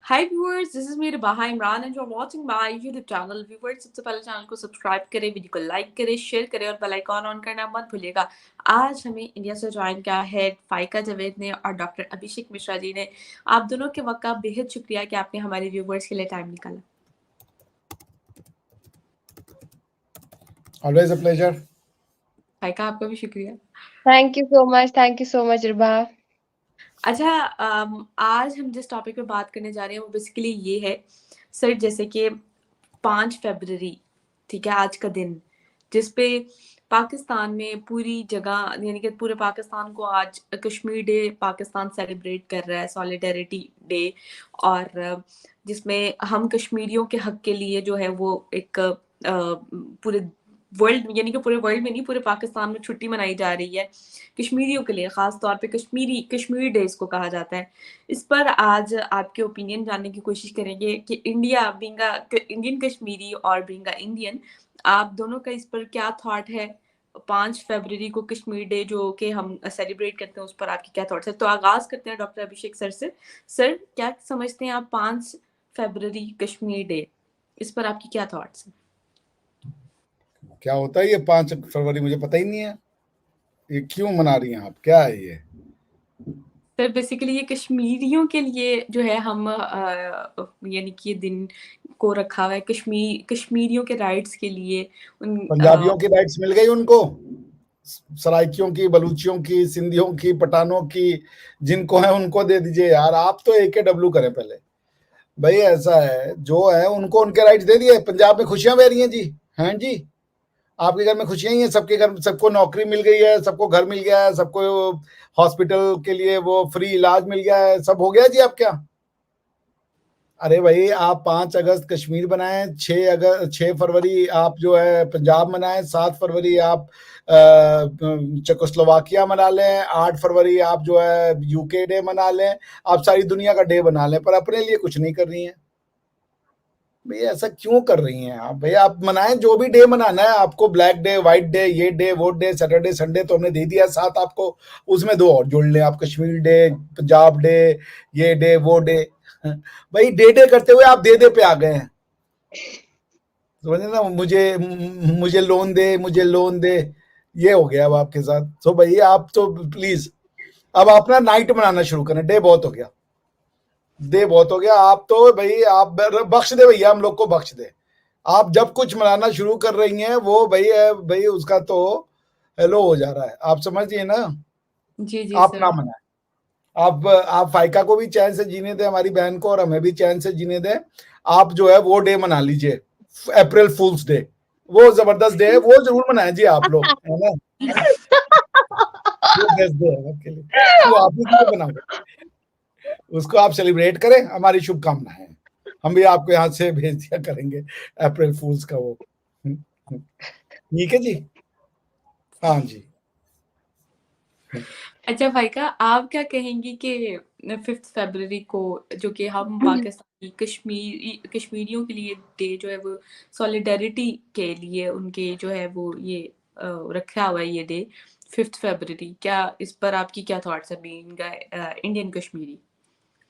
Hi viewers, this is me Rabaha Imran and you are watching my YouTube channel. Viewers, सबसे पहले channel को subscribe करें, video को like करें, शेयर करें और बेल आइकॉन ऑन करना मत भूलिएगा। आज हमें इंडिया से ज्वाइन किया है फाइका जावेद ने और डॉक्टर अभिषेक मिश्रा जी ने। आप दोनों के वक्त का बेहद शुक्रिया कि आपने हमारे व्यूअर्स के लिए टाइम निकाला। Always a pleasure. फाइका, आपका भी शुक्रिया। Thank you so much Riba. अच्छा, आज हम जिस टॉपिक पे बात करने जा रहे हैं वो बेसिकली ये है सर, जैसे कि 5 फरवरी, ठीक है, आज का दिन जिसपे पाकिस्तान में पूरी जगह यानी कि पूरे पाकिस्तान को आज कश्मीर डे पाकिस्तान सेलिब्रेट कर रहा है, सॉलिडेरिटी डे, और जिसमें हम कश्मीरियों के हक के लिए जो है वो एक पूरे वर्ल्ड यानी कि पूरे वर्ल्ड में नहीं, पूरे पाकिस्तान में छुट्टी मनाई जा रही है कश्मीरियों के लिए, खास तौर पे कश्मीर डे इसको कहा जाता है। इस पर आज आपके ओपिनियन जानने की कोशिश करेंगे कि इंडिया बीइंग इंडियन कश्मीरी और बीइंग इंडियन, आप दोनों का इस पर क्या थॉट है। 5 फरवरी को कश्मीर डे जो कि हम सेलिब्रेट करते हैं, उस पर आपकी क्या थॉट्स है। तो आगाज करते हैं डॉक्टर अभिषेक सर से। सर, क्या समझते हैं आप 5 फरवरी कश्मीर डे, इस पर आपकी क्या थॉट्स हैं। क्या होता है ये 5 फरवरी, मुझे पता ही नहीं है। ये क्यों मना रही हैं आप, क्या है ये? सर, बेसिकली ये कश्मीरियों के लिए जो है हम यानी कि ये दिन को रखा हुआ है कश्मीरियों के राइट्स के लिए। पंजाबियों की राइट्स मिल गई उनको, सराइकियों की, बलूचियों की, सिंधियों की, पठानों की, जिनको है उनको दे दीजिए यार। आप तो AKW करें पहले भाई। ऐसा है, जो है उनको उनके राइट्स दे दिए। पंजाब में खुशियां बह रही हैं जी, हैं जी। आपके घर में खुशियां ही हैं, सबके घर, सबको नौकरी मिल गई है, सबको घर मिल गया है, सबको हॉस्पिटल के लिए वो फ्री इलाज मिल गया है, सब हो गया जी। आप क्या, अरे भाई आप 5 अगस्त कश्मीर बनाएं, 6 फरवरी आप जो है पंजाब मनाएं, 7 फरवरी आप चेकोस्लोवाकिया मना लें, 8 फरवरी आप जो है UK डे मना लें। आप सारी दुनिया का डे बना लें, पर अपने लिए कुछ नहीं कर रही हैं भाई। ऐसा क्यों कर रही हैं आप भाई? आप मनाएं जो भी डे मनाना है आपको, ब्लैक डे, व्हाइट डे, ये डे, वो डे, सैटरडे, संडे तो हमने दे दिया, साथ आपको उसमें 2 और जोड़ लें आप, कश्मीर डे, पंजाब डे, ये डे, वो डे। भाई डे करते हुए आप दे पे आ गए हैं, समझे ना। मुझे लोन दे, मुझे लोन दे, ये हो गया अब आपके साथ। तो भाई आप तो प्लीज अब अपना नाइट मनाना शुरू करें। डे बहुत हो गया, डे बहुत हो गया। आप तो भाई आप बख्श दे भैया, हम लोग को बख्श दे। आप जब कुछ मनाना शुरू कर रही हैं वो भाई उसका तो हेलो हो जा रहा है, आप समझिए ना। जी जी आप सर। ना मनाएं। आप फाइका को भी चैन से जीने दें, हमारी बहन को, और हमें भी चैन से जीने दें। आप जो है वो डे मना लीजिए, अप्रैल फूल्स डे, वो जबरदस्त डे है, वो जरूर मनाएं जी आप लोग, है ना। वो बेस्ट डे है आपके लिए, वो आप ही के लिए बना हुआ, उसको आप सेलिब्रेट करें। हमारी शुभकामनाएं, हम भी आपको यहाँ से भेज दिया करेंगे अप्रैल फूल्स का वो। ठीक है जी, हाँ जी। अच्छा भाईका, आप क्या कहेंगी कि 5 फरवरी को जो कि हम पाकिस्तानी कश्मीरियों के लिए डे जो है वो सॉलिडेरिटी के लिए उनके जो है वो ये रखा हुआ है ये डे 5 फरवरी, क्या इस पर आपकी क्या थॉट्स है बीइंग इंडियन कश्मीरी।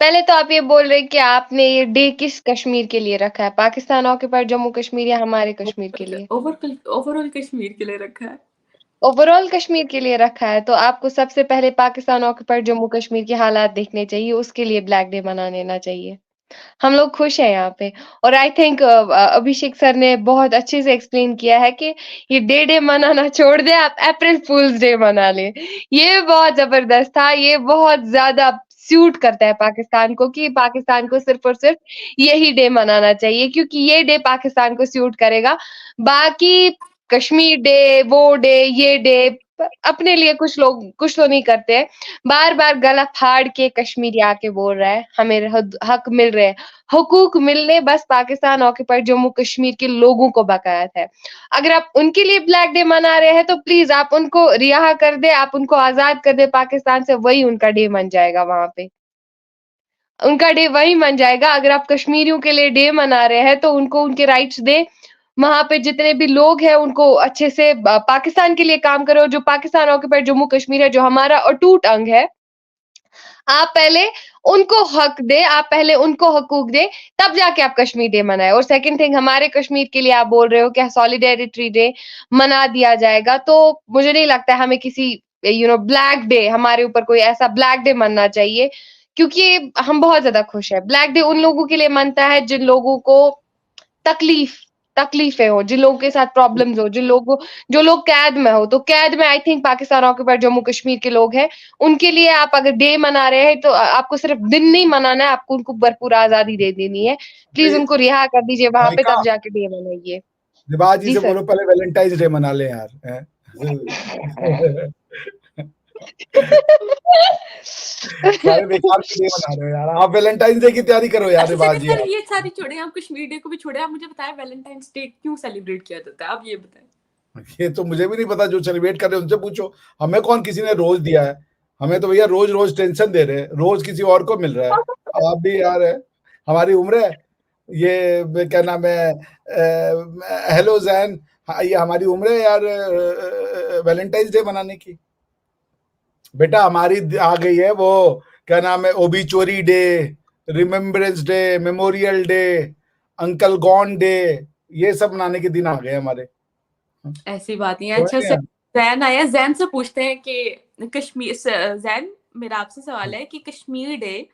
पहले तो आप ये बोल रहे कि आपने ये डे किस कश्मीर के लिए रखा है, पाकिस्तान ऑक्यूपाइड जम्मू कश्मीर या हमारे कश्मीर के लिए? ओवरऑल कश्मीर के लिए रखा है। ओवरऑल कश्मीर के लिए रखा है, तो आपको सबसे पहले पाकिस्तान ऑक्यूपाइड जम्मू कश्मीर के हालात देखने चाहिए, उसके लिए ब्लैक डे मना लेना चाहिए। हम लोग खुश हैं यहाँ पे। और आई थिंक अभिषेक सर ने बहुत अच्छे से एक्सप्लेन किया है कि ये डे मनाना छोड़ दे, आप अप्रैल फूल्स डे मना ले। ये बहुत जबरदस्त था, ये बहुत ज्यादा सूट करता है पाकिस्तान को कि पाकिस्तान को सिर्फ और सिर्फ यही डे मनाना चाहिए, क्योंकि ये डे पाकिस्तान को सूट करेगा। बाकी कश्मीर डे, वो डे, ये डे अपने लिए कुछ तो नहीं करते हैं। बार-बार गला फाड़ के कश्मीरी आके बोल रहा है हमें हक मिल रहे हैं। हुकूक मिलने बस पाकिस्तान ऑक्यूपाइड जम्मू कश्मीर के लोगों को बकायत है। अगर आप उनके लिए ब्लैक डे मना रहे हैं तो प्लीज आप उनको रिहा कर दे, आप उनको आजाद कर दे पाकिस्तान से, वही उनका डे बन जाएगा। वहां पे उनका डे वही बन जाएगा। अगर आप कश्मीरियों के लिए डे मना रहे हैं तो उनको उनके राइट्स दे। वहां पे जितने भी लोग हैं उनको अच्छे से पाकिस्तान के लिए काम करो। जो पाकिस्तान ऑक्यूपाइड जम्मू कश्मीर है, जो हमारा अटूट अंग है, आप पहले उनको हक दे, आप पहले उनको हकूक दे, तब जाके आप कश्मीर डे मनाएं। और सेकंड थिंग, हमारे कश्मीर के लिए आप बोल रहे हो कि सॉलिडेरिटी डे मना दिया जाएगा, तो मुझे नहीं लगता है हमें किसी ब्लैक डे, हमारे ऊपर कोई ऐसा ब्लैक डे मनना चाहिए, क्योंकि हम बहुत ज्यादा खुश है। ब्लैक डे उन लोगों के लिए मनता है जिन लोगों को तकलीफें हो, जिन लोगों के साथ प्रॉब्लम्स हो, जो लोग कैद में हो। तो कैद में I think Pakistan occupied Jammu Kashmir के लोग हैं, उनके लिए आप अगर डे मना रहे हैं तो आपको सिर्फ दिन नहीं मनाना है, आपको उनको भरपूर आजादी दे देनी है। प्लीज उनको रिहा कर दीजिए वहां पे, तब जाके डे मनाइए। रिवाज जी जी से सर। बोलो पहले वैलेंटाइंस डे मना ले यार, हैं? सारे बेकार के डे मना रहे हो यार, आप वैलेंटाइंस डे की तैयारी करो यार। अच्छा रिवाज चलिए जी सर, आप ये सारी छोड़े, आप कश्मीर डे को भी छोड़े, आप मुझे बताएं वैलेंटाइंस डे क्यों सेलिब्रेट किया जाता है, आप ये बताएं। ये तो मुझे भी नहीं पता, जो सेलिब्रेट कर रहे हैं उनसे पूछो। हमें कौन किसी ने रोज दिया है? हमें तो भैया रोज रोज टेंशन दे रहे हैं, रोज किसी और को मिल रहा है। आप भी यार है, हमारी उम्र है ये क्या नाम है, हेलो जैन, ये हमारी उम्र है यार वैलेंटाइंस डे मनाने की। बेटा हमारी आ गई है वो क्या नाम है, obituary day, remembrance day, memorial day, uncle gone day, ये सब मनाने के दिन आ गए हमारे। ऐसी बात नहीं है। अच्छा सर, जैन आया, जैन से पूछते हैं कि कश्मीर, जैन मेरा आपसे सवाल है कि कश्मीर डे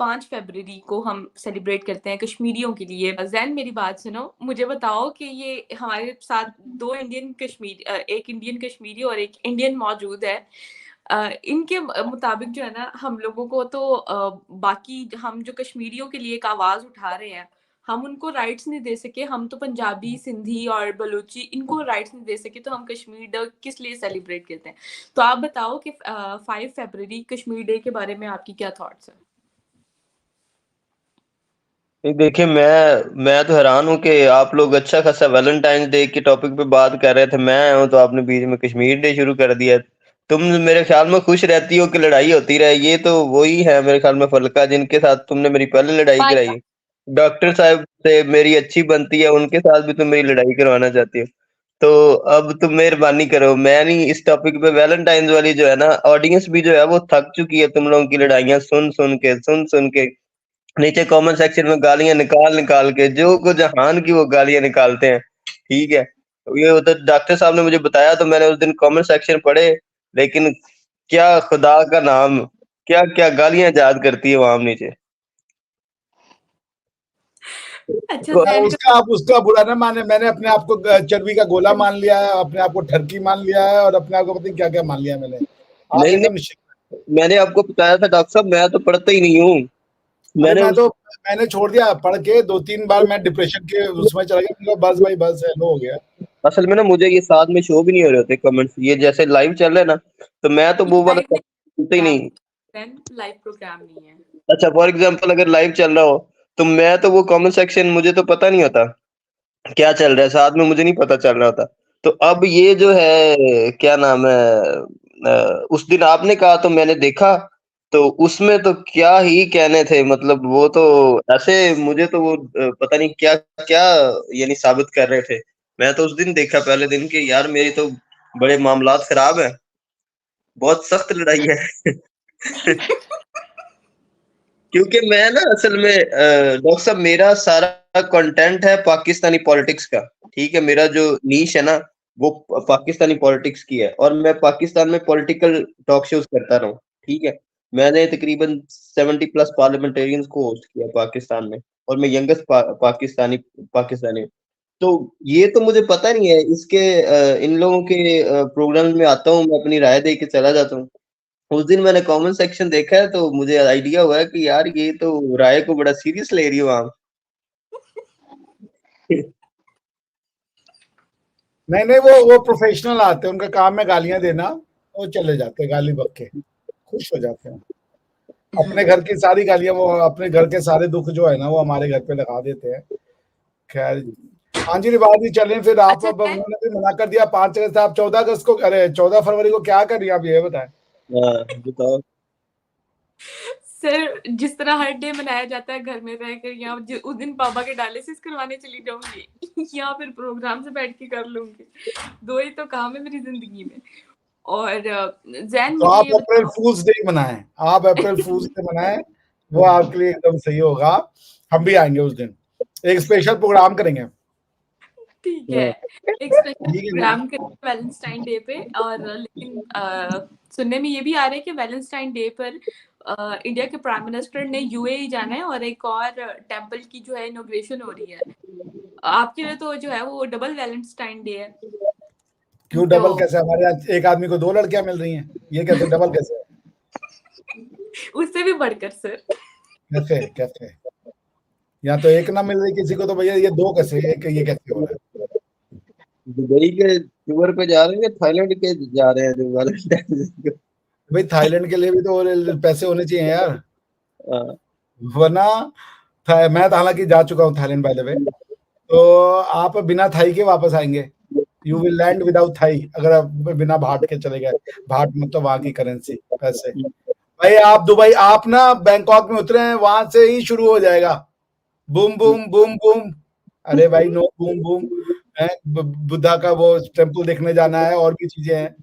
5 फरवरी को हम सेलिब्रेट करते हैं कश्मीरियों के लिए। जैन मेरी बात सुनो, मुझे बताओ कि ये हमारे साथ दो इंडियन कश्मीरी, एक इंडियन कश्मीरी और एक इंडियन मौजूद है। इनके मुताबिक जो है ना, हम लोगों को तो बाकी हम जो कश्मीरियों के लिए एक आवाज उठा रहे हैं, हम उनको राइट्स नहीं दे सके। हम तो पंजाबी, सिंधी और बलूची, इनको राइट्स नहीं दे सके, तो हम कश्मीर डे किस लिए सेलिब्रेट करते हैं? तो आप बताओ कि 5 फरवरी कश्मीर डे के बारे में आपकी क्या थॉट्स हैं? देखिए, मैं तो हैरान हूँ कि आप लोग अच्छा खासा वैलेंटाइन डे के टॉपिक पे बात कर रहे थे, मैं आया हूँ तो आपने बीच में कश्मीर डे शुरू कर दिया। तुम मेरे ख्याल में खुश रहती हो कि लड़ाई होती रहे। ये तो वही है मेरे ख्याल में फलका, जिनके साथ तुमने मेरी पहले लड़ाई कराई। डॉक्टर साहब से मेरी अच्छी बनती है, उनके साथ भी तुम मेरी लड़ाई करवाना चाहती हो। तो अब तुम मेहरबानी करो, मैं नहीं इस टॉपिक पे, वैलेंटाइंस वाली जो है ना, ऑडियंस भी जो है वो थक चुकी है तुम लोगों की लड़ाइयाँ सुन के। नीचे कमेंट सेक्शन में गालियां निकाल के जो को जहान की वो गालियां निकालते हैं। ठीक है, ये तो डॉक्टर साहब ने मुझे बताया, तो मैंने उस दिन कमेंट सेक्शन पढ़े, लेकिन क्या खुदा का नाम, क्या क्या गालियां याद करती है वहां नीचे। अच्छा तो जैन उसका बुरा ना माने, मैंने अपने आप को चर्बी का गोला मान लिया है, अपने आप को ठरकी मान लिया है, और अपने आप को पता नहीं क्या क्या मान लिया मैंने। आप नहीं एकदम निश्चित। मैंने आपको बताया था डॉक्टर साहब, मैं तो पढ़ता ही नहीं हूँ। मैंने छोड़ दिया पढ़ के, 2-3 बार मैं डिप्रेशन के उसमें चला गया, बस भाई बस है, लो हो गया। असल में ना मुझे ये साथ में शो भी नहीं हो रहे होते कमेंट्स, ये जैसे लाइव चल रहे हैं ना, तो मैं तो वो वाला सुनता ही नहीं। लाइव प्रोग्राम नहीं है। अच्छा, फॉर एग्जांपल अगर लाइव चल रहा हो तो मैं तो वो कमेंट सेक्शन मुझे तो पता नहीं होता क्या चल रहा है, साथ में मुझे नहीं पता चल रहा होता। तो अब ये जो है क्या नाम है, उस दिन आपने कहा तो मैंने देखा, तो उसमें तो क्या ही कहने थे, मतलब वो तो ऐसे मुझे तो वो पता नहीं क्या क्या यानी साबित कर रहे थे। मैं तो उस दिन देखा पहले दिन कि यार मेरी तो बड़े मामलात खराब है, बहुत सख्त लड़ाई है। क्योंकि मैं ना असल में डॉक्टर साहब, मेरा सारा कंटेंट है पाकिस्तानी पॉलिटिक्स का। ठीक है, मेरा जो नीश है ना वो पाकिस्तानी पॉलिटिक्स की है, और मैं पाकिस्तान में पॉलिटिकल टॉक शोज करता रहा हूँ। ठीक है, मैंने तकरीबन 70 प्लस पार्लियामेंटेरियंस को होस्ट किया पाकिस्तान में, और मैं यंगेस्ट पाकिस्तानी हूँ। तो ये तो मुझे पता नहीं है इसके, इन लोगों के प्रोग्राम में आता हूँ, मैं अपनी राय दे के चला जाता हूँ। उस दिन मैंने कमेंट सेक्शन देखा है तो मुझे आइडिया हुआ है कि यार ये तो राय को बड़ा सीरियस ले रही हो आप। नहीं वो प्रोफेशनल आते हैं, उनका काम है गालियां देना, वो चले जाते हैं गाली बक के, खुश हो जाते हैं। अपने घर की सारी गालियां, वो अपने घर के सारे दुख जो है ना वो हमारे घर पे लगा देते हैं। खैर, हाँ जी रिवाज जी चलें फिर। आप अच्छा, अब उन्होंने भी मना कर दिया 5 अगस्त, आप 14 अगस्त को, अरे 14 फरवरी को क्या कर रही हैं आप, ये बताएं। बताओ। सर जिस तरह हर डे मनाया जाता है घर में रहकर, यहाँ उस दिन पापा के डायलिसिस करवाने चली जाऊंगी या फिर प्रोग्राम से बैठ के कर लूंगी। दो ही तो काम है मेरी जिंदगी में। और जैन तो मुझे आप ये अप्रैल बताओ। फूल्स डे मनाएं, आप अप्रैल फूल्स डे मनाएं, वो आपके लिए एकदम सही होगा। हम भी आएंगे उस दिन, एक स्पेशल प्रोग्राम करेंगे। ठीक है, एक स्पेशल ठीक है ना? प्रोग्राम करेंगे वैलेंटाइन डे पे। और लेकिन सुनने में ये भी आ रहा है कि वैलेंटाइन डे पर इंडिया के प्राइम मिनिस्टर ने यूएई जाना है और एक और टेम्पल की जो है इनॉग्रेशन हो रही है। आपके लिए तो जो है वो डबल वैलेंटाइन डे है। क्यों तो डबल कैसे? हमारे यहाँ एक आदमी को 2 लड़कियां मिल रही हैं, ये कैसे डबल कैसे? उससे भी बढ़कर सर। कैसे कैसे? यहाँ तो एक ना मिल रही किसी को, तो भैया ये 2 कैसे? एक ये कैसे हो रहा है? दुबई के टूर पे जा रहे हैं, थाईलैंड के जा रहे हैं जो वैलेंटाइन। भाई थाईलैंड के लिए भी तो पैसे होने चाहिए यार, हाँ, वरना मैं तो हालांकि जा चुका हूँ थाईलैंड बाय द वे। तो आप बिना थाई के वापस आएंगे, you will land without thigh, अगर आप बिना भाट के चले गए। भाट मतलब वहां की करेंसी, पैसे। भाई आप दुबई, आप ना बैंकॉक में उतरे हैं, वहां से ही शुरू हो जाएगा बूम बूम बूम बूम। अरे भाई नो बूम बूम है, बुद्धा का वो टेम्पल देखने जाना है, और भी चीजें हैं,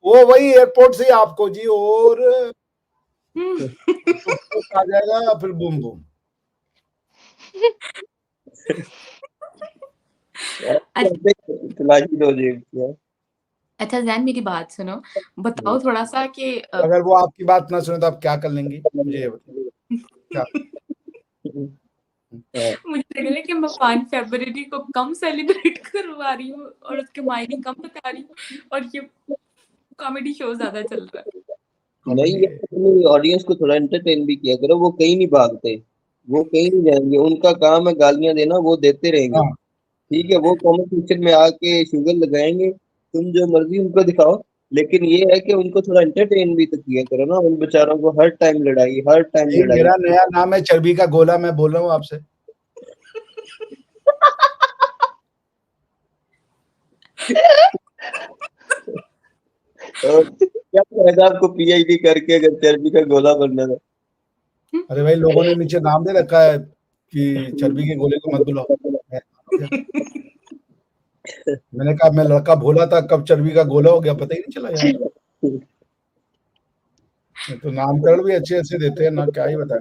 वो वही एयरपोर्ट से ही आपको जी, और आ जाएगा, फिर बूम बूम। तलाशी दो जेब की। अच्छा जैन मेरी बात सुनो, बताओ थोड़ा सा कि अगर वो आपकी बात ना सुने तो आप क्या कर लेंगी, मुझे ये बताओ क्या? मुझे लग रहा है कि मैं 5 फरवरी को कम सेलिब्रेट करवा रही हूँ और उसके मायने कम बता रही हूँ, और ये कॉमेडी शो ज्यादा चल रहा है। नहीं, ये अपनी ऑडियंस को थोड़ा एंटरटेन भी किया करो, वो कहीं नहीं भागते, वो कहीं नहीं जाएंगे, उनका काम है गालियां देना, वो देते रहेंगे। हाँ, ठीक है, वो कमेंट सेक्शन में आके शुगर लगाएंगे, तुम जो मर्जी उनको दिखाओ, लेकिन ये है कि उनको थोड़ा एंटरटेन भी तो किया करो ना, उन बेचारों को हर टाइम लड़ाई, हर टाइम ये लड़ाई। मेरा नया नाम है चर्बी का गोला, मैं बोल रहा हूँ आपसे। और क्या फायदा आपको पीएचडी करके अगर चर्बी का गोला बनना था। अरे भाई लोगों ने नीचे नाम दे रखा है कि चर्बी के गोले को मत बुलाओ। मैंने कहा मैं लड़का भोला था, कब चर्बी का गोला हो गया पता ही नहीं चला यार। तो नामकरण भी अच्छे अच्छे देते हैं ना, क्या ही बताए।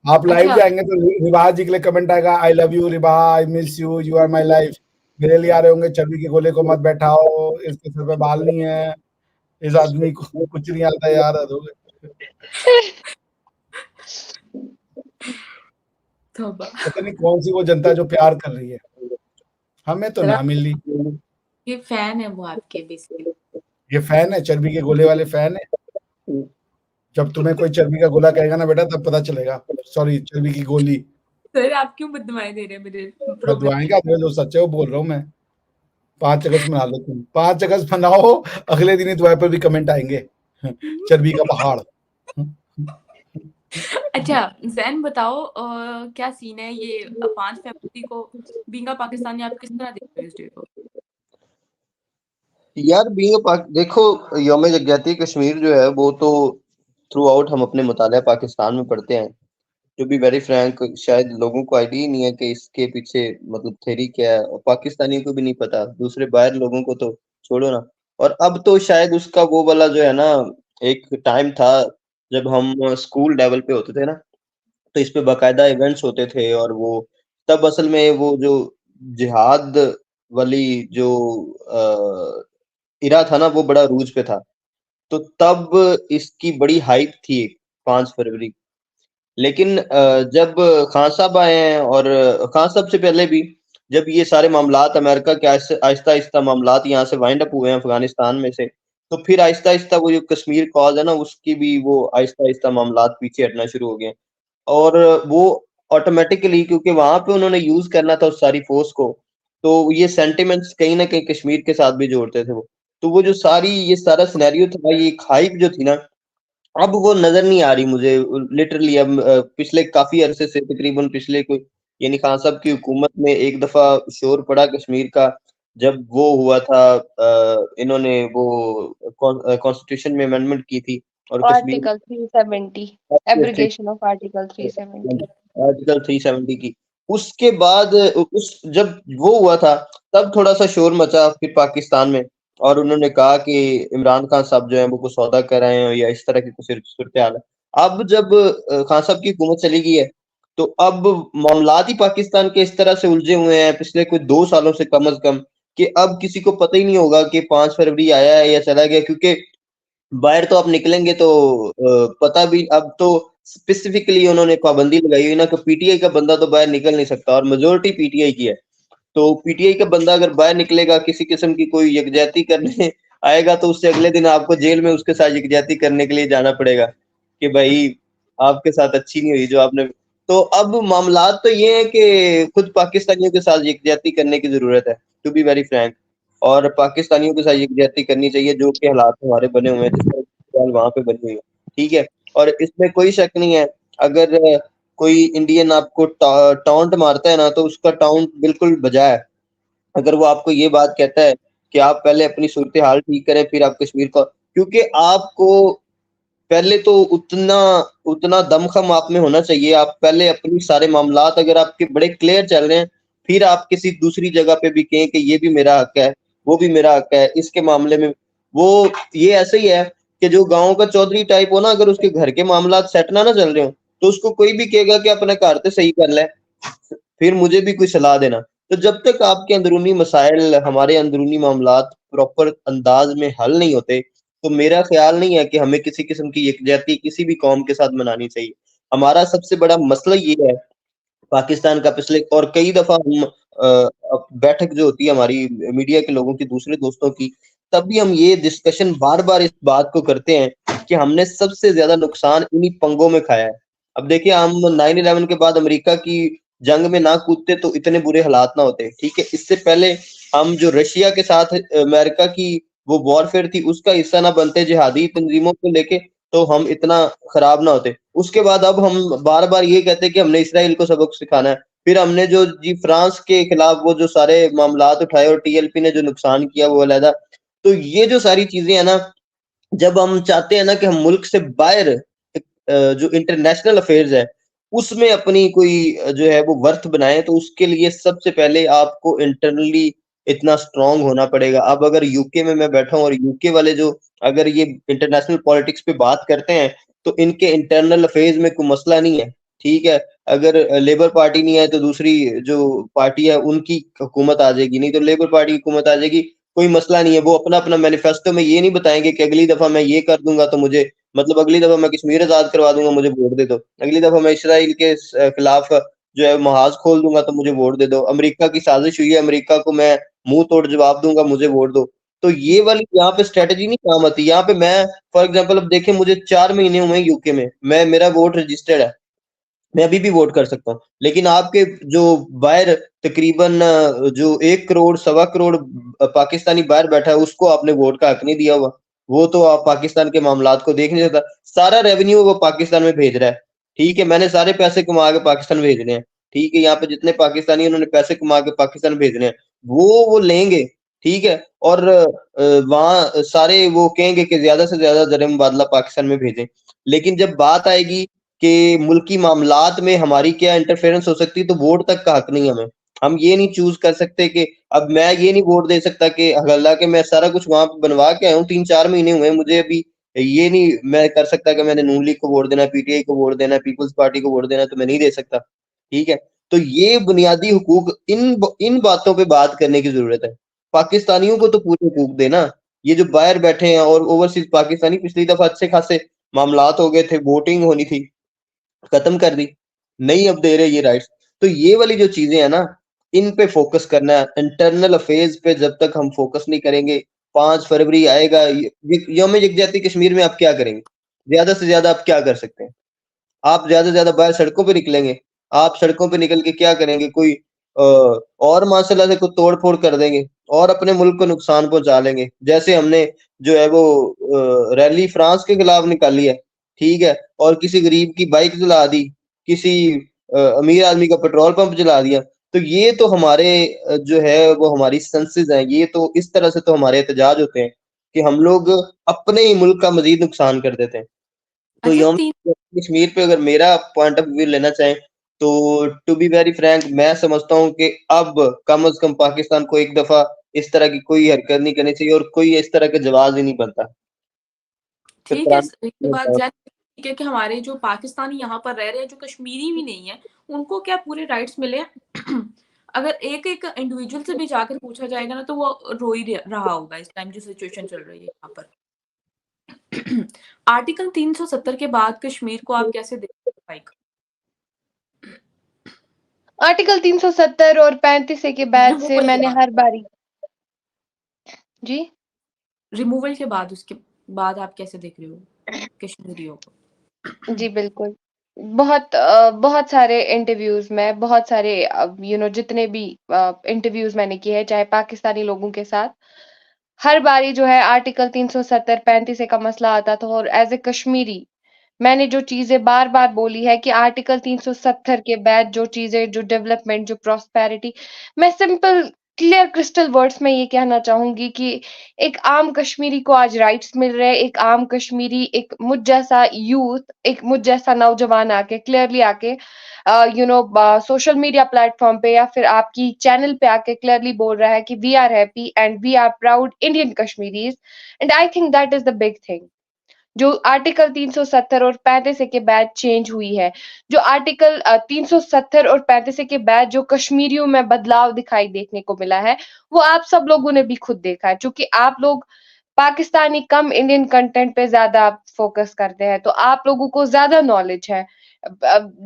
आप लाइव अच्छा जाएंगे तो रिवाज जी के लिए कमेंट आएगा, I love you Riba, I miss you, you are my life. मेरे लिए आ रहे होंगे, चर्बी के गोले को मत बैठाओ, इसके सर पे बाल नहीं है, इस आदमी को कुछ नहीं आता यार, हद हो गई। पता नहीं कौन सी वो जनता जो प्यार कर रही है, हमें तो ना मिल रही। ये फैन है वो आपके बेसिकली। ये फैन है, चर्बी के गोले वाले फैन है। जब तुम्हें कोई चर्बी का गोला कहेगा ना बेटा, तब पता चलेगा, सॉरी चर्बी की गोली। सर आप क्यों बददुआएं दे रहे हैं मेरे प्रोग्राम? बददुआएं क्या, जो सच है वो बोल रहा हूँ मैं। 5 अगस्त मना लो तुम, 5 अगस्त मनाओ, अगले दिन ही तुम्हारे पर भी कमेंट आएंगे, चर्बी का पहाड़। अच्छा जैन बताओ क्या सीन है ये 5 फरवरी को बींगा पाकिस्तानी, आप किस तरह देखते हो इस डे को? यार देखो, यौम यकजहती कश्मीर जो है वो तो थ्रू आउट हम अपने मुतालिया पाकिस्तान में पढ़ते हैं। टू बी वेरी फ्रैंक, शायद लोगों को आइडिया ही नहीं है कि इसके पीछे मतलब थ्योरी क्या है, और पाकिस्तानियों को भी नहीं पता, दूसरे बाहर लोगों को तो छोड़ो ना। और अब तो शायद उसका वो वाला जो है ना, एक टाइम था जब हम स्कूल लेवल पे होते थे ना, तो इस पे बाकायदा इवेंट्स होते थे, और वो तब असल में वो जो जिहाद वाली जो इरा था ना, वो बड़ा रूज पे था। तो तब इसकी बड़ी हाइप थी 5 फरवरी। लेकिन जब खान साहब आए हैं, और खान साहब से पहले भी जब ये सारे मामलात अमेरिका के आहिस्ता-आहिस्ता मामलात यहाँ से वाइंड अप हुए हैं अफगानिस्तान में से, तो फिर आहिस्ता-आहिस्ता वो जो कश्मीर कॉज़ है ना, उसकी भी वो आहिस्ता-आहिस्ता मामलात पीछे हटना शुरू हो गए। और वो ऑटोमेटिकली, क्योंकि वहाँ पे उन्होंने यूज़ करना था उस सारी फ़ोर्स को, तो ये सेंटिमेंट्स कहीं न कहीं कश्मीर के साथ भी जोड़ते थे वो। तो वो जो ये सारा सिनेरियो था, ये एक हाइप जो थी ना, अब वो नज़र नहीं आ रही मुझे लिटरली। अब पिछले काफ़ी अरसे से, तकरीबन पिछले कोई, यानी खान साहब की हुकूमत में एक दफ़ा शोर पड़ा कश्मीर का, जब वो हुआ था, इन्होंने वो कॉन्स्टिट्यूशन में अमेंडमेंट की थी, और Kashmir article 370, abrogation of article 370। Article 370 की। उसके बाद जब वो हुआ था, तब थोड़ा सा शोर मचा फिर पाकिस्तान में, और उन्होंने कहा कि इमरान खान साहब जो है वो कुछ सौदा कर रहे हैं या इस तरह की कुछ सूरत हाल है। अब जब खान साहब की हुकूमत चली गई है तो अब मामलात ही पाकिस्तान के इस तरह से उलझे हुए हैं पिछले कोई 2 सालों से कम अज कम, कि अब किसी को पता ही नहीं होगा कि 5 फरवरी आया है या चला गया, क्योंकि बाहर तो आप निकलेंगे तो पता भी अब तो स्पेसिफिकली उन्होंने पाबंदी लगाई हुई ना कि पीटीआई का बंदा तो बाहर निकल नहीं सकता, और मेजोरिटी पीटीआई की है। तो पीटीआई का बंदा अगर बाहर निकलेगा किसी किस्म की कोई यकजहती करने आएगा तो उससे अगले दिन आपको जेल में उसके साथ यकजहती करने के लिए जाना पड़ेगा कि भाई आपके साथ अच्छी नहीं हुई जो आपने। तो अब मामलात तो ये है कि खुद पाकिस्तानियों के साथ यकजहती करने की जरूरत है, टू बी वेरी फ्रैंक, और पाकिस्तानियों के साथ यकजहती करनी चाहिए जो कि हालात हमारे बने हुए हैं जिस तरह वहां पे बनी हुई है, ठीक है। और इसमें कोई शक नहीं है, अगर कोई इंडियन आपको टॉन्ट मारता है ना तो उसका टॉन्ट बिल्कुल बजा है। अगर वो आपको ये बात कहता है कि आप पहले अपनी सूरत हाल ठीक करें फिर आप कश्मीर को, क्योंकि आपको पहले तो उतना उतना दमखम आप में होना चाहिए, आप पहले अपनी सारे मामलात अगर आपके बड़े क्लियर चल रहे हैं फिर आप किसी दूसरी जगह पे भी कहें कि ये भी मेरा हक है वो भी मेरा हक है इसके मामले में। वो ये ऐसे ही है कि जो गांव का चौधरी टाइप हो ना, अगर उसके घर के मामलात सेट ना चल रहे हो तो उसको कोई भी कहेगा कि अपने घर तो सही कर ले, फिर मुझे भी कोई सलाह देना। तो जब तक आपके अंदरूनी मसाइल हमारे अंदरूनी मामलात प्रॉपर अंदाज में हल नहीं होते तो मेरा ख्याल नहीं है कि हमें किसी किस्म की यकजहती किसी भी कौम के साथ मनानी चाहिए। हमारा सबसे बड़ा मसला ये है पाकिस्तान का, पिछले और कई दफा हम बैठक जो होती है हमारी मीडिया के लोगों की दूसरे दोस्तों की, तब भी हम ये डिस्कशन बार बार इस बात को करते हैं कि हमने सबसे ज्यादा नुकसान इन्हीं पंगों में खाया है। अब देखिए हम 9/11 के बाद अमेरिका की जंग में ना कूदते तो इतने बुरे हालात ना होते, ठीक है। इससे पहले हम जो रशिया के साथ अमेरिका की वो वॉरफेयर थी उसका हिस्सा ना बनते जिहादी तंजीमों को लेके तो हम इतना खराब ना होते। उसके बाद अब हम बार बार ये कहते हैं कि हमने इसराइल को सबक सिखाना है, फिर हमने जो जी फ्रांस के खिलाफ वो जो सारे मामलात उठाए और टीएलपी ने जो नुकसान किया वो अलहदा। तो ये जो सारी चीजें है ना, जब हम चाहते हैं ना कि हम मुल्क से बाहर जो इंटरनेशनल अफेयर्स है उसमें अपनी कोई जो है वो वर्थ बनाए तो उसके लिए सबसे पहले आपको इंटरनली इतना स्ट्रांग होना पड़ेगा। अब अगर यूके में मैं बैठा हूँ और यूके वाले जो अगर ये इंटरनेशनल पॉलिटिक्स पे बात करते हैं तो इनके इंटरनल अफेयर्स में कोई मसला नहीं है, ठीक है। अगर लेबर पार्टी नहीं है तो दूसरी जो पार्टी है उनकी हुकूमत आ जाएगी, नहीं तो लेबर पार्टी की हुकूमत आ जाएगी, कोई मसला नहीं है। वो अपना अपना मैनिफेस्टो में ये नहीं बताएंगे कि अगली दफा मैं ये कर दूंगा तो मुझे मतलब अगली दफा मैं कश्मीर आजाद करवा दूंगा मुझे वोट दे दो, अगली दफा मैं इसराइल के खिलाफ जो है महाज खोल दूंगा तो मुझे वोट दे दो, अमेरिका की साजिश हुई है अमेरिका को मैं मुंह तोड़ जवाब दूंगा मुझे वोट दो। तो ये वाली यहाँ पे स्ट्रेटजी नहीं काम आती। यहाँ पे मैं फॉर एग्जाम्पल अब देखें मुझे 4 महीने हुए यूके में, मैं मेरा वोट रजिस्टर्ड है, मैं अभी भी वोट कर सकता हूँ। लेकिन आपके जो बाहर तकरीबन जो 1 करोड़ सवा करोड़ पाकिस्तानी बाहर बैठा है उसको आपने वोट का हक नहीं दिया हुआ। वो तो आप पाकिस्तान के मामलात को देख नहीं सकता, सारा रेवेन्यू वो पाकिस्तान में भेज रहा है, ठीक है। मैंने सारे पैसे कमा के पाकिस्तान भेजने हैं, ठीक है। यहाँ पे जितने पाकिस्तानी उन्होंने पैसे कमा के पाकिस्तान भेजने हैं वो लेंगे, ठीक है। और वहां सारे वो कहेंगे कि ज्यादा से ज्यादा ज़र मुबादला पाकिस्तान में भेजें। लेकिन जब बात आएगी कि मुल्की मामलात में हमारी क्या इंटरफेरेंस हो सकती है तो वोट तक का हक नहीं हमें। हम ये नहीं चूज कर सकते कि अब मैं ये नहीं वोट दे सकता कि हालांकि मैं सारा कुछ वहां पे बनवा के आया हूँ, 3-4 महीने हुए मुझे अभी ये नहीं मैं कर सकता कि मैंने नून लीग को वोट देना है, पीटीआई को वोट देना है, पीपल्स पार्टी को वोट देना है, तो मैं नहीं दे सकता, ठीक है। तो ये बुनियादी हुकूक इन बातों पे बात करने की जरूरत है। पाकिस्तानियों को तो पूरे हुकूक देना, ये जो बाहर बैठे हैं और ओवरसीज पाकिस्तानी पिछली दफा अच्छे खासे मामलात हो गए थे, वोटिंग होनी थी, खत्म कर दी, नहीं अब दे रहे ये राइट्स। तो ये वाली जो चीजें हैं ना इन पे फोकस करना है। इंटरनल अफेयर्स पे जब तक हम फोकस नहीं करेंगे 5 फरवरी आएगा यौम यकजहती कश्मीर में आप क्या करेंगे, ज्यादा से ज्यादा आप क्या कर सकते हैं? आप ज्यादा से ज्यादा बाहर सड़कों पे निकलेंगे, आप सड़कों पे निकल के क्या करेंगे? कोई और माशाल्लाह से कोई तोड़ फोड़ कर देंगे और अपने मुल्क को नुकसान पहुंचा लेंगे, जैसे हमने जो है वो रैली फ्रांस के खिलाफ निकाली है, ठीक है। और किसी गरीब की बाइक जला दी, किसी अमीर आदमी का पेट्रोल पंप जला दिया। तो ये तो हमारे जो है वो हमारी सेंसेस हैं, ये तो इस तरह से तो हमारे एहतजाज होते हैं कि हम लोग अपने ही मुल्क का मजीद नुकसान कर देते हैं। तो अच्छा यौम 3 कश्मीर पे अगर मेरा पॉइंट ऑफ व्यू लेना चाहें तो टू बी वेरी फ्रैंक मैं समझता हूँ कि अब कम अज कम पाकिस्तान को एक दफा इस तरह की कोई हरकत नहीं करनी चाहिए और कोई इस तरह का जवाब ही नहीं बनता। ठीक है, ये बात ठीक है कि हमारे जो पाकिस्तानी यहाँ पर रह रहे हैं जो कश्मीरी भी नहीं है, उनको क्या पूरे राइट्स मिले हैं? अगर एक-एक इंडिविजुअल से भी जाकर पूछा जाएगा ना, तो वो रो ही रहा होगा इस टाइम जो सिचुएशन चल रही है यहाँ पर। आर्टिकल 370 के बाद कश्मीर को आप कैसे देखते हैं भाई? आर्टिकल 370 और 35 के बाद से रिमूवल के मैंने बाद हर बारी जी रिमूवल के बाद उसके बाद आप कैसे देख रहे हो कश्मीरियों को? जी बिल्कुल। बहुत सारे इंटरव्यूज़ में बहुत सारे जितने भी इंटरव्यूज़ मैंने किए हैं चाहे पाकिस्तानी लोगों के साथ, हर बारी जो है आर्टिकल 370 35 का मसला आता था और एज़ अ कश्मीरी मैंने जो चीज़ें बार-बार बोली है कि आर्टिकल 370 के बाद जो चीज़ें, जो डेवलपमेंट, जो प्रॉस्पेरिटी मैं सिंपल क्लियर क्रिस्टल वर्ड्स में ये कहना चाहूँगी कि एक आम कश्मीरी को आज राइट्स मिल रहे हैं, एक आम कश्मीरी, एक मुझ जैसा यूथ, एक मुझ जैसा नौजवान आके क्लियरली आके सोशल मीडिया प्लेटफ़ॉर्म पे या फिर आपकी चैनल पे आके क्लियरली बोल रहा है कि we are happy and we are proud Indian Kashmiris and I think that is the big thing. जो आर्टिकल 370 और 35 के बाद चेंज हुई है, जो आर्टिकल 370 और 35 के बाद जो कश्मीरियों में बदलाव दिखाई देखने को मिला है, वो आप सब लोगों ने भी खुद देखा है। चूँकि आप लोग पाकिस्तानी कम इंडियन कंटेंट पे ज़्यादा फ़ोकस करते हैं, तो आप लोगों को ज़्यादा नॉलेज है।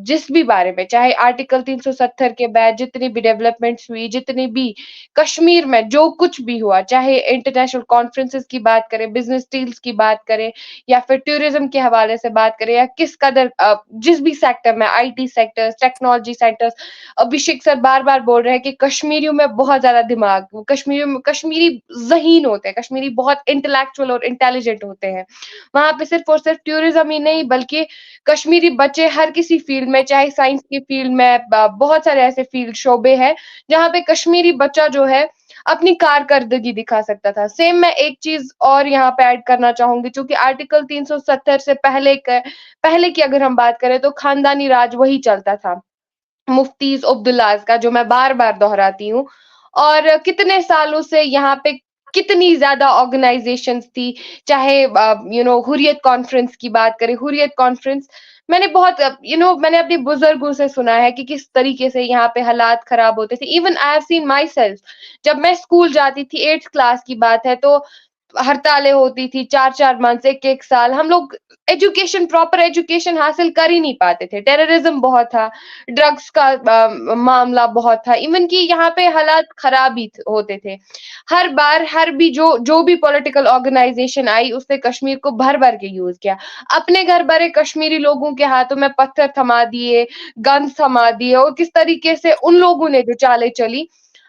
जिस भी बारे में, चाहे आर्टिकल 370 के बाद जितनी भी डेवलपमेंट्स हुई, जितनी भी कश्मीर में जो कुछ भी हुआ, चाहे इंटरनेशनल कॉन्फ्रेंसेस की बात करें, बिज़नेस डील्स की बात करें या फिर टूरिज़्म के हवाले से बात करें या किस कदर जिस भी सेक्टर में IT sectors, technology sectors, Abhishek sir बार-बार बोल रहे हैं कि कश्मीरियों में बहुत ज़्यादा दिमाग, कश्मीरी ज़हीन होते हैं, कश्मीरी बहुत इंटेलेक्चुअल और इंटेलिजेंट होते हैं। वहाँ पे सिर्फ़ और सिर्फ़ टूरिज़्म ही नहीं बल्कि कश्मीरी बच्चे हर किसी फ़ील्ड में, चाहे साइंस की फ़ील्ड में बहुत सारे ऐसे फ़ील्ड शोबे हैं, जहाँ पे कश्मीरी बच्चा जो है अपनी कारकर्दगी दिखा सकता था। सेम मैं एक चीज़ और यहाँ पे ऐड करना चाहूँगी चूँकि आर्टिकल 370 से पहले की अगर हम बात करें तो खानदानी राज वही चलता था। मुफ्तीज़ अब्दुल्लाज़ का जो मैं बार-बार दोहराती हूँ और कितने सालों से यहाँ पे कितनी ज़्यादा ऑर्गनाइज़ेशंस थी, चाहे हुर्रियत कॉन्फ्रेंस की बात करें, हुर्रियत कॉन्फ्रेंस मैंने बहुत मैंने अपने बुज़ुर्गों से सुना है कि किस तरीके से यहाँ पे हालात ख़राब होते थे। Even I have seen my self जब मैं स्कूल जाती थी 8th क्लास की बात है तो हड़तालें होती थी 4-4 मंथ्स, 1-1 साल। हम लोग प्रॉपर एजुकेशन हासिल कर ही नहीं पाते थे। टेररिज़्म बहुत था, ड्रग्स का मामला बहुत था। इवन कि यहाँ पे हालात खराब ही होते थे। हर बार हर भी जो भी पॉलिटिकल ऑर्गनाइज़ेशन आई उसने कश्मीर को भर-भर के यूज़ किया। अपने घर भरे कश्मीरी लोगों के हाथों में पत्थर थमा दिए, गन्स थमा दिए और किस तरीके से उन लोगों ने जो चालें चली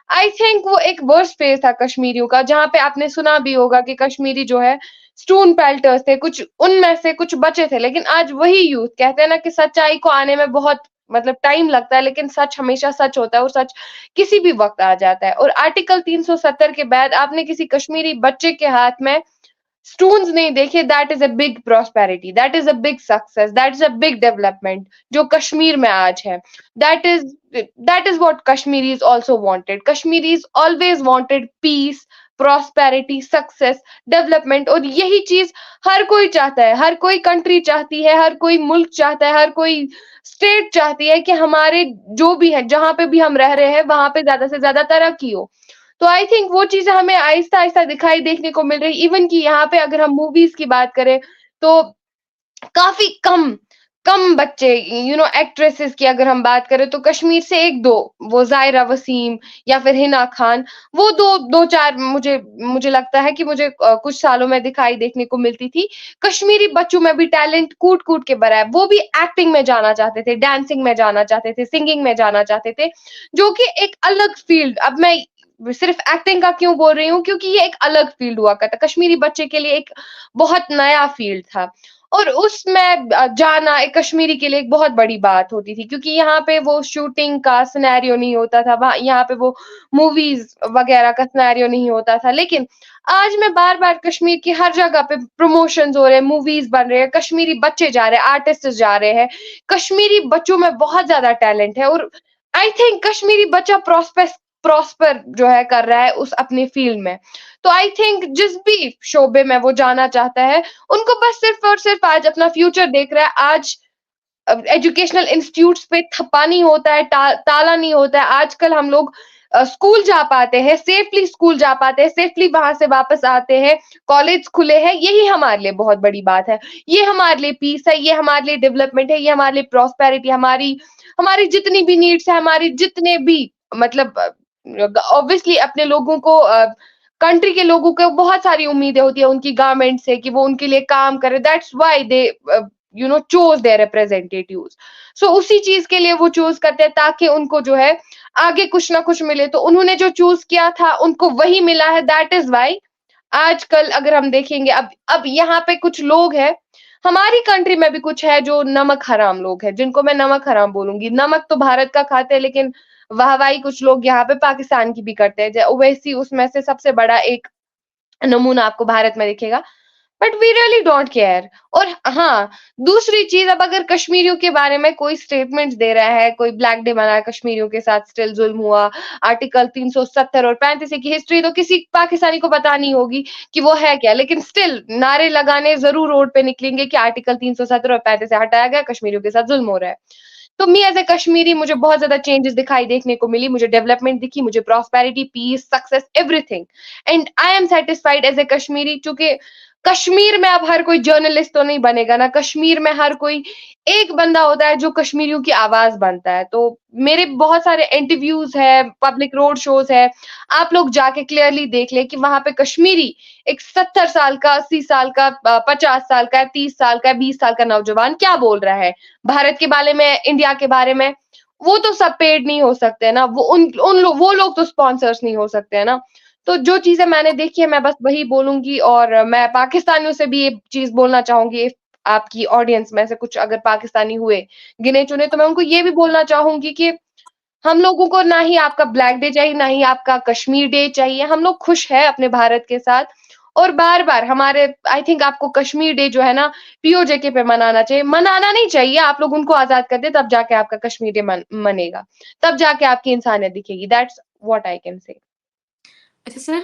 आई थिंक वो एक वर्स्ट फेज़ था कश्मीरियों का, जहाँ पे आपने सुना भी होगा कि कश्मीरी जो है स्टोन पेल्टर्स थे, कुछ उनमें से कुछ बचे थे, लेकिन आज वही यूथ कहते हैं ना कि सच्चाई को आने में बहुत मतलब टाइम लगता है, लेकिन सच हमेशा सच होता है और सच किसी भी वक़्त आ जाता है। और आर्टिकल 370 के बाद आपने किसी कश्मीरी बच्चे के हाथ में स्टोन्स नहीं देखे that is a big prosperity, that is a big success, that is a big development जो कश्मीर में आज है। That is that is what Kashmiris also wanted. Kashmiris always wanted peace, prosperity, success, development और यही चीज़ हर कोई चाहता है, हर कोई कंट्री चाहती है, हर कोई मुल्क चाहता है, हर कोई स्टेट चाहती है कि हमारे जो भी है, जहाँ पे भी हम रह रहे हैं, वहाँ पे ज़्यादा से ज़्यादा तरक्की हो। तो आई थिंक वो चीज़ें हमें आहिस्ता-आहिस्ता दिखाई देखने को मिल रही इवन कि यहाँ पे अगर हम मूवीज़ की बात करें, तो काफ़ी कम बच्चे एक्ट्रेसेस की अगर हम बात करें तो कश्मीर से 1-2 वो ज़ायरा वसीम या फिर हिना खान वो 2-4 मुझे लगता है कि मुझे कुछ सालों में दिखाई देखने को मिलती थी। कश्मीरी बच्चों में भी टैलेंट कूट-कूट के भरा है। वो भी एक्टिंग में जाना चाहते थे, डांसिंग में जाना चाहते थे, सिंगिंग में जाना चाहते थे, जो कि एक अलग फ़ील्ड अब मैं सिर्फ़ एक्टिंग का क्यों बोल रही हूँ क्योंकि ये एक अलग फ़ील्ड हुआ करता है। कश्मीरी बच्चे के लिए एक बहुत नया फ़ील्ड था। और उसमें जाना एक कश्मीरी के लिए एक बहुत बड़ी बात होती थी क्योंकि यहाँ पे वो शूटिंग का सिनेरियो नहीं होता था, वहाँ यहाँ पे वो मूवीज़ वग़ैरह का सिनेरियो नहीं होता था। लेकिन आज मैं बार-बार कश्मीर की हर जगह पे प्रमोशंस हो रहे हैं, मूवीज़ बन रहे हैं, कश्मीरी बच्चे जा रहे हैं, आर्टिस्ट्स जा रहे हैं। कश्मीरी बच्चों में बहुत ज़्यादा टैलेंट है और आई थिंक कश्मीरी बच्चा प्रॉस्पर जो है कर रहा है उस अपनी फील्ड में। तो आई थिंक जिस भी शोबे में वो जाना चाहता है, उनको बस सिर्फ और सिर्फ आज अपना फ्यूचर देख रहा है। आज एजुकेशनल इंस्टीट्यूट्स पे थप्पा नहीं होता है, ताला नहीं होता है। आजकल हम लोग स्कूल जा पाते हैं, सेफली स्कूल जा पाते हैं, सेफली वहां से वापस आते हैं, कॉलेज खुले हैं। यही हमारे लिए बहुत बड़ी बात है। ये हमारे लिए पीस है, ये हमारे लिए डेवलपमेंट है, ये हमारे लिए प्रॉस्पेरिटी, हमारी हमारी जितनी भी नीड्स है, हमारी जितने भी मतलब ऑब्वियसली अपने लोगों को कंट्री के लोगों को बहुत सारी उम्मीदें होती है उनकी गवर्नमेंट से कि वो उनके लिए काम करे। That's why they chose their representatives. So उसी चीज के लिए वो चूज करते हैं ताकि उनको जो है आगे कुछ ना कुछ मिले। तो उन्होंने जो चूज किया था उनको वही मिला है। दैट इज व्हाई आजकल अगर हम देखेंगे, अब यहाँ पे कुछ लोग हैं, हमारी कंट्री में भी कुछ है जो नमक हराम लोग हैं, जिनको मैं नमक हराम बोलूंगी। नमक तो भारत का खाते हैं, लेकिन वाहवाही कुछ लोग यहाँ पे पाकिस्तान की भी करते हैं। ओवैसी उसमें से सबसे बड़ा एक नमूना आपको भारत में दिखेगा। But we really don't care. और हाँ, दूसरी चीज, अब अगर कश्मीरियों के बारे में कोई स्टेटमेंट दे रहा है, कोई ब्लैक डे मना, कश्मीरियों के साथ स्टिल जुल्म हुआ, आर्टिकल 370 और 35 की हिस्ट्री तो किसी पाकिस्तानी को पता नहीं होगी कि वो है क्या, लेकिन स्टिल नारे लगाने जरूर रोड पे निकलेंगे कि आर्टिकल 370 और 35 से हटाया गया, कश्मीरियों के साथ जुल्म हो रहा है। तो मी एज ए कश्मीरी, मुझे बहुत ज्यादा चेंजेस दिखाई देखने को मिली, मुझे डेवलपमेंट दिखी, मुझे prosperity, peace, success, everything. And I am satisfied as a Kashmiri, क्योंकि कश्मीर में अब हर कोई जर्नलिस्ट तो नहीं बनेगा ना, कश्मीर में हर कोई एक बंदा होता है जो कश्मीरियों की आवाज बनता है। तो मेरे बहुत सारे इंटरव्यूज है, पब्लिक रोड शोज है, आप लोग जाके क्लियरली देख ले कि वहां पे कश्मीरी एक 70 साल का, 80 साल का, 50 साल का, 30 साल का, 20 साल का नौजवान क्या बोल रहा है भारत के बारे में, इंडिया के बारे में। वो तो सब पेड नहीं हो सकते ना, वो वो लोग तो स्पॉन्सर्स नहीं हो सकते है ना। तो जो चीजें मैंने देखी है मैं बस वही बोलूंगी। और मैं पाकिस्तानियों से भी ये चीज बोलना चाहूंगी, आपकी ऑडियंस में से कुछ अगर पाकिस्तानी हुए गिने चुने, तो मैं उनको ये भी बोलना चाहूंगी कि हम लोगों को ना ही आपका ब्लैक डे चाहिए, ना ही आपका कश्मीर डे चाहिए। हम लोग खुश है अपने भारत के साथ। और बार बार हमारे, आई थिंक आपको कश्मीर डे जो है ना पीओजेके पे मनाना चाहिए। मनाना नहीं चाहिए, आप लोग उनको आजाद कर दे, तब जाके आपका कश्मीर डे मनेगा, तब जाके आपकी इंसानियत दिखेगी। That's what I can say. अच्छा सर,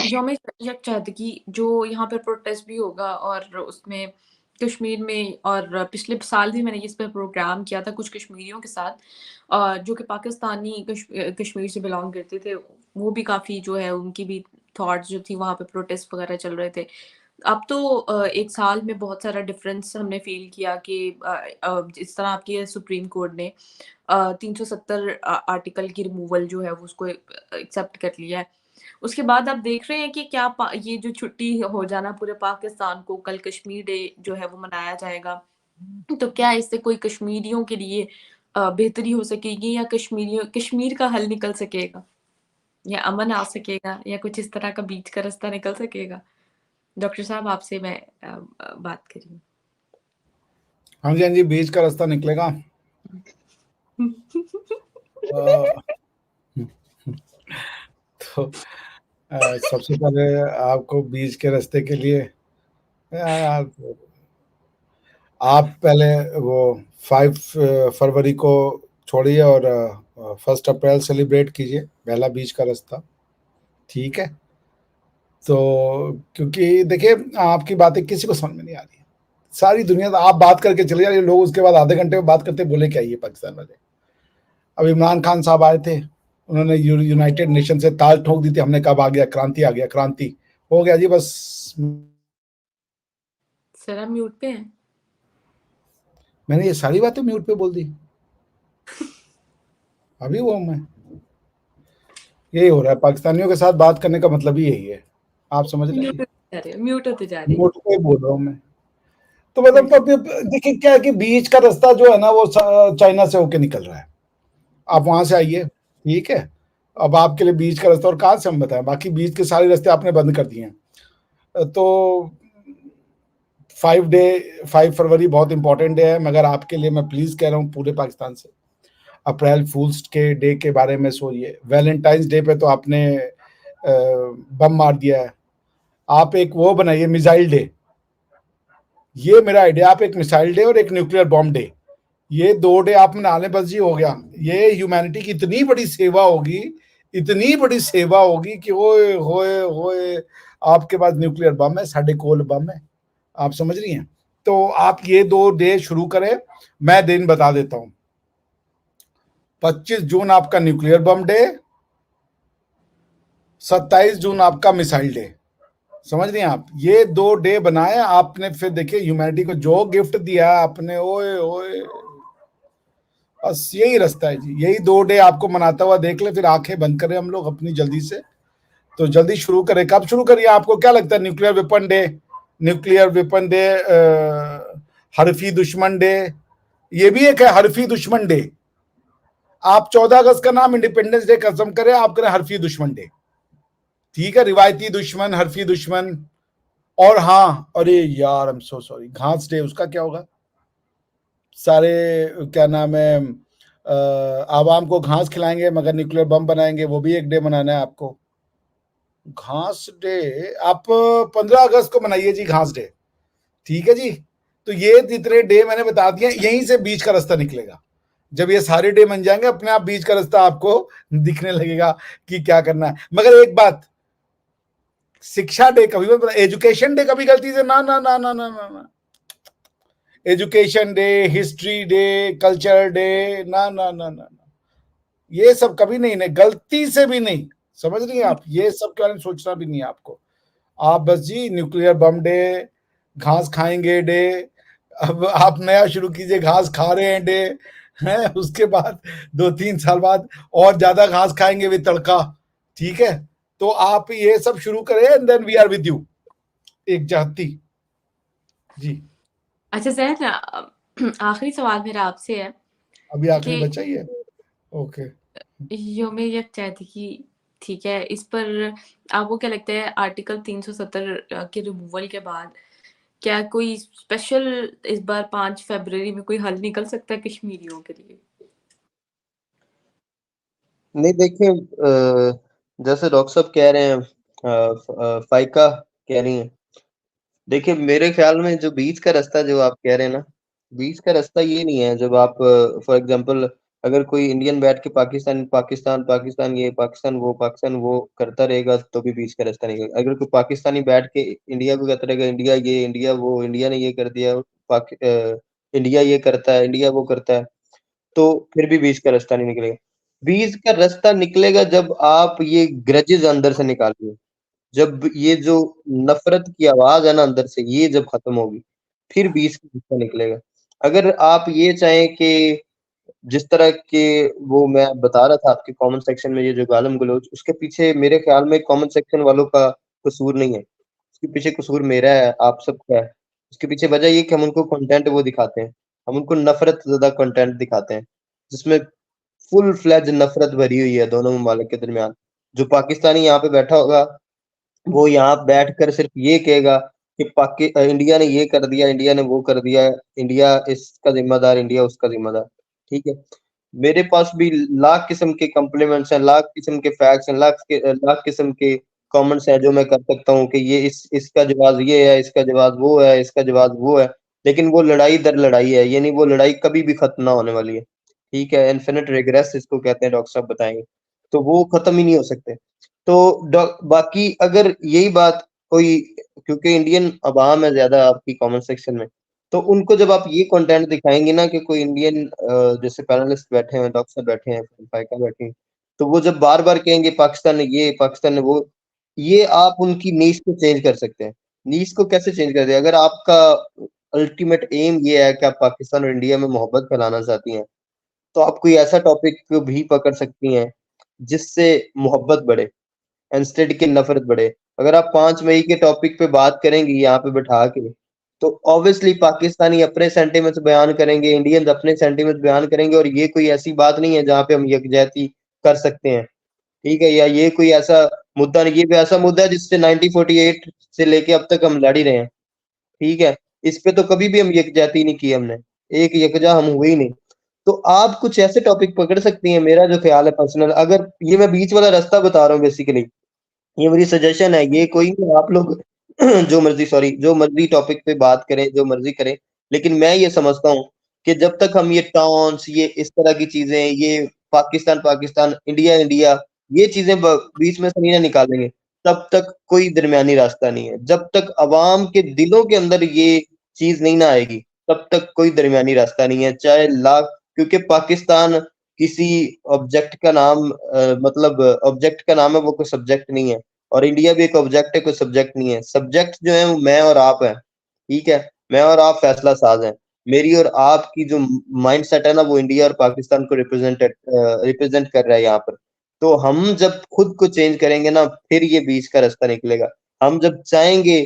यौम यकजहतगी जो यहाँ पर प्रोटेस्ट भी होगा, और उसमें कश्मीर में, और पिछले साल भी मैंने इस पर प्रोग्राम किया था कुछ कश्मीरियों के साथ, जो कि पाकिस्तानी कश्मीर से बिलोंग करते थे। वो भी काफ़ी जो है उनकी भी थॉट्स जो थी वहाँ पे प्रोटेस्ट वगैरह चल रहे थे। अब तो एक साल में बहुत सारा डिफरेंस हमने फील किया कि जिस तरह आपकी सुप्रीम कोर्ट ने 370 आर्टिकल की रिमूवल जो है वो उसको एक्सेप्ट कर लिया है। उसके बाद आप देख रहे हैं कि क्या ये जो छुट्टी हो जाना पूरे पाकिस्तान को, कल कश्मीर डे जो है वो मनाया जाएगा, तो क्या इससे कोई कश्मीरियों के लिए बेहतरी हो सकेगी, या कश्मीर का हल निकल सकेगा, या अमन आ सकेगा, या कुछ इस तरह का बीच का रास्ता निकल सकेगा? डॉक्टर साहब, आपसे मैं बात करी। हाँ जी, हाँ जी, बीच का रास्ता निकलेगा। तो सबसे पहले आपको बीच के रास्ते के लिए आप पहले वो 5 फरवरी को छोड़िए और 1 अप्रैल सेलिब्रेट कीजिए, पहला बीच का रास्ता, ठीक है? तो क्योंकि देखिए, आपकी बातें किसी को समझ में नहीं आ रही है, सारी दुनिया, आप बात करके चले जा रहे लोग, उसके बाद आधे घंटे में बात करते बोले क्या ये पाकिस्तान वाले। अब इमरान खान साहब आए थे, उन्होंने यूनाइटेड नेशन से ताल ठोक दी थी, हमने कब आ गया क्रांति, आ गया क्रांति, हो गया जी बस। सर आप म्यूट पे हैं। मैंने ये सारी बातें म्यूट पे बोल दी अभी वो मैं, यही हो रहा है पाकिस्तानियों के साथ बात करने का मतलब ही यही है, आप समझ रहे हैं? म्यूट होते जा रहे हैं। म्यूट पे बोल रहा हूँ मैं। तो मतलब देखिए क्या है कि बीच का रास्ता जो है ना वो चाइना से होके निकल रहा है, आप वहां से आइए, ठीक है? अब आपके लिए बीच का रास्ता, और कहाँ से हम बताएं, बाकी बीच के सारे रास्ते आपने बंद कर दिए हैं। तो 5 फरवरी बहुत इंपॉर्टेंट डे है, मगर आपके लिए मैं प्लीज कह रहा हूँ पूरे पाकिस्तान से, अप्रैल फूल्स के डे के बारे में सोचिए। वैलेंटाइंस डे पे तो आपने बम मार दिया है, आप एक वो बनाइए मिसाइल डे, ये मेरा आइडिया, आप एक मिसाइल डे और एक न्यूक्लियर बॉम्ब डे, ये 2 डे आप मना लें, बस जी हो गया। ये ह्यूमैनिटी की इतनी बड़ी सेवा होगी, इतनी बड़ी सेवा होगी कि ओए होए होए, आपके पास न्यूक्लियर बम है, साढ़े कोल बम है। आप समझ रही हैं? तो आप ये 2 डे शुरू करें, मैं दिन बता देता हूं। 25 जून आपका न्यूक्लियर बम डे, 27 जून आपका मिसाइल डे। समझ रही हैं आप? ये 2 डे बनाए आपने, फिर देखिए ह्यूमैनिटी को जो गिफ्ट दिया आपने, ओए ओए, बस यही रास्ता है जी। यही 2 डे आपको मनाता हुआ देख ले, फिर आंखें बंद करें हम लोग अपनी जल्दी से। तो जल्दी शुरू करें। कब शुरू करिए? आपको क्या लगता है? Nuclear weapon day, nuclear weapon day, हरफी दुश्मन डे, ये भी एक है हरफी दुश्मन डे। आप 14 अगस्त का नाम इंडिपेंडेंस डे कसम करें, आप करें हरफी दुश्मन डे, ठीक है? रिवायती दुश्मन, हरफी दुश्मन। और हाँ, अरे यार आई एम सो सॉरी, घास डे, उसका क्या होगा? सारे क्या नाम है, आवाम को घास खिलाएंगे मगर न्यूक्लियर बम बनाएंगे, वो भी एक डे मनाना है आपको। घास डे आप 15 अगस्त को मनाइए जी, घास डे, ठीक है जी। तो ये जितने डे मैंने बता दिए, यहीं से बीच का रास्ता निकलेगा। जब ये सारे डे बन जाएंगे, अपने आप बीच का रास्ता आपको दिखने लगेगा कि क्या करना है। मगर एक बात, शिक्षा डे कभी मत, एजुकेशन डे कभी गलती से ना ना ना ना ना ना ना, education day, history day, culture day, ना ना ना ना, ये सब कभी नहीं, नहीं गलती से भी नहीं। समझ रही हैं आप? ये सब के बारे में सोचना भी नहीं है आपको। आप बस जी न्यूक्लियर बम डे, घास खाएंगे डे, अब आप नया शुरू कीजिए, घास खा रहे हैं डे, हैं? उसके बाद 2-3 साल बाद और ज्यादा घास खाएंगे विद तड़का, ठीक है? तो आप ये सब शुरू करें, and then we are with you. एक चाहती जी। अच्छा जहन, आखिरी सवाल मेरा आपसे है अभी आखिरी कि बचा ही है। ओके। योम यकजहती, ठीक है, इस पर आपको क्या लगता है आर्टिकल 370 के रिमूवल के बाद क्या कोई स्पेशल इस बार 5 फरवरी में कोई हल निकल सकता है कश्मीरियों के लिए? नहीं देखिए, जैसे डॉक्टर साहब कह रहे हैं, फाइका कह रही हैं, देखिए मेरे ख्याल में जो बीच का रास्ता जो आप कह रहे हैं ना, बीच का रास्ता ये नहीं है। जब आप फॉर एग्जांपल अगर कोई इंडियन बैठ के पाकिस्तान पाकिस्तान पाकिस्तान ये पाकिस्तान वो करता रहेगा तो भी बीच का रास्ता नहीं है। अगर कोई पाकिस्तानी बैठ के इंडिया को कहता रहेगा इंडिया ये इंडिया वो, इंडिया ने ये कर दिया, इंडिया ये करता है, इंडिया वो करता है, तो फिर भी बीच का रास्ता नहीं निकलेगा। बीच का रास्ता निकलेगा जब आप ये ग्रजेस अंदर से निकालिए, जब ये जो नफरत की आवाज है ना अंदर से, ये जब खत्म होगी, फिर बीच का रास्ता निकलेगा। अगर आप ये चाहें कि जिस तरह के वो मैं बता रहा था आपके कमेंट सेक्शन में ये जो गालम गलौज, उसके पीछे मेरे ख्याल में कमेंट सेक्शन वालों का कसूर नहीं है, उसके पीछे कसूर मेरा है, आप सबका है। उसके पीछे वजह ये कि हम उनको कंटेंट वो दिखाते हैं, हम उनको नफरत ज़्यादा कंटेंट दिखाते हैं, जिसमें फुल फ्लेज नफरत भरी हुई है दोनों ममालिक के दरमियान। जो पाकिस्तानी यहाँ पे बैठा होगा, वो यहाँ बैठकर सिर्फ ये कहेगा कि इंडिया ने ये कर दिया, इंडिया ने वो कर दिया, इंडिया इसका जिम्मेदार, इंडिया उसका जिम्मेदार, ठीक है? मेरे पास भी लाख किस्म के कॉम्प्लीमेंट्स हैं, लाख किस्म के फैक्ट्स हैं, लाख किस्म के कमेंट्स हैं जो मैं कर सकता हूँ कि ये इसका जवाब ये है, इसका जवाब वो है, इसका जवाब वो है, लेकिन वो लड़ाई दर लड़ाई है, यानी वो लड़ाई कभी भी खत्म ना होने वाली है, ठीक है? इन्फिनिट रिग्रेस इसको कहते हैं, डॉक्टर साहब बताएंगे, तो वो खत्म ही नहीं हो सकते। तो बाकी अगर यही बात कोई, क्योंकि इंडियन अवाम है ज्यादा आपकी कमेंट सेक्शन में, तो उनको जब आप ये कंटेंट दिखाएंगे ना कि कोई इंडियन जैसे पैनलिस्ट बैठे हैं, डॉक्टर बैठे हैं, फाइका बैठे हैं, तो वो जब बार बार कहेंगे पाकिस्तान ने ये, पाकिस्तान ने वो, ये आप उनकी नीश को चेंज कर सकते हैं। नीश को कैसे चेंज कर दिया? अगर आपका अल्टीमेट एम ये है कि आप पाकिस्तान और इंडिया में मोहब्बत फैलाना चाहती हैं, तो आप कोई ऐसा टॉपिक भी पकड़ सकती हैं जिससे मोहब्बत बढ़े इंस्टेड की नफरत बढ़े। अगर आप 5 मई के टॉपिक पे बात करेंगी यहाँ पे बैठा के, तो ऑब्वियसली पाकिस्तानी अपने सेंटिमेंट्स बयान करेंगे, इंडियंस अपने सेंटिमेंट्स बयान करेंगे, और ये कोई ऐसी बात नहीं है जहाँ पे हम यकजहती कर सकते हैं, ठीक है? या ये कोई ऐसा मुद्दा नहीं, ये भी ऐसा मुद्दा है जिससे 1948 से लेके अब तक हम लड़ ही रहे हैं, ठीक है? इस पे तो कभी भी हम यकजहती नहीं की हमने, एक यकजा हम हुए ही नहीं। तो आप कुछ ऐसे टॉपिक पकड़ सकती हैं, मेरा जो ख्याल है पर्सनल, अगर ये मैं बीच वाला रास्ता बता रहा हूँ बेसिकली, ये मेरी सजेशन है, ये कोई नहीं, आप लोग जो मर्जी टॉपिक पे बात करें, जो मर्जी करें, लेकिन मैं ये समझता हूँ कि जब तक हम ये टॉन्स, ये इस तरह की चीजें, ये पाकिस्तान पाकिस्तान, इंडिया इंडिया, ये चीजें बीच में से नहीं निकालेंगे, तब तक कोई दरमियानी रास्ता नहीं है। जब तक अवाम के दिलों के अंदर ये चीज नहीं ना आएगी, तब तक कोई दरमियानी रास्ता नहीं है। चाहे लाख, क्योंकि पाकिस्तान किसी ऑब्जेक्ट का नाम मतलब ऑब्जेक्ट का नाम है, वो कोई सब्जेक्ट नहीं है। और इंडिया भी एक ऑब्जेक्ट है, कोई सब्जेक्ट नहीं है। सब्जेक्ट जो है वो मैं और आप है, ठीक है। मैं और आप फैसला साज हैं। मेरी और आपकी जो माइंडसेट है ना, वो इंडिया और पाकिस्तान को रिप्रेजेंट कर रहा है यहाँ पर। तो हम जब खुद को चेंज करेंगे ना, फिर ये बीच का रास्ता निकलेगा। हम जब चाहेंगे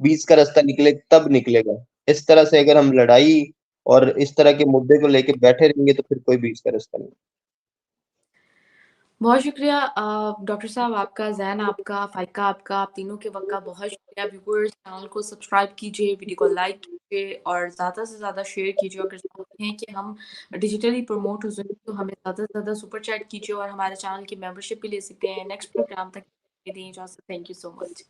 बीच का रास्ता निकले, तब निकलेगा। इस तरह से अगर हम लड़ाई और इस तरह के मुद्दे को लेके बैठे रहेंगे, तो फिर कोई बीच का रास्ता नहीं। बहुत शुक्रिया डॉक्टर साहब, आपका, ज़ैन आपका, फाइका आपका, आप तीनों के वक्त का बहुत शुक्रिया। व्यूअर्स, चैनल को सब्सक्राइब कीजिए, वीडियो को लाइक कीजिए और ज़्यादा से ज़्यादा शेयर कीजिए। अगर चाहते हैं कि हम डिजिटली प्रमोट हो सकें तो हमें ज़्यादा से ज़्यादा सुपर चैट कीजिए और हमारे चैनल की मेंबरशिप भी ले सकते हैं। नेक्स्ट प्रोग्राम तक दें इजाज़त। Thank you so much.